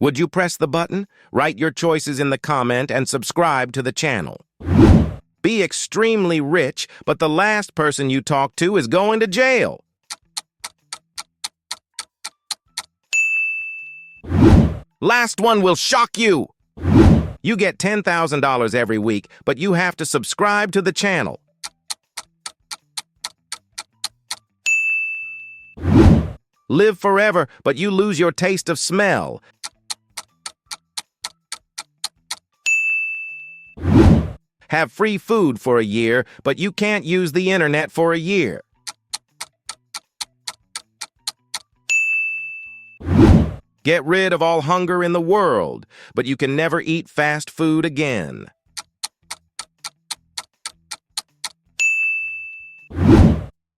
Would you press the button? Write your choices in the comment and subscribe to the channel. Be extremely rich, but the last person you talk to is going to jail. Last one will shock you. You get $10,000 every week, but you have to subscribe to the channel. Live forever, but you lose your taste of smell. Have free food for a year, but you can't use the internet for a year. Get rid of all hunger in the world, but you can never eat fast food again.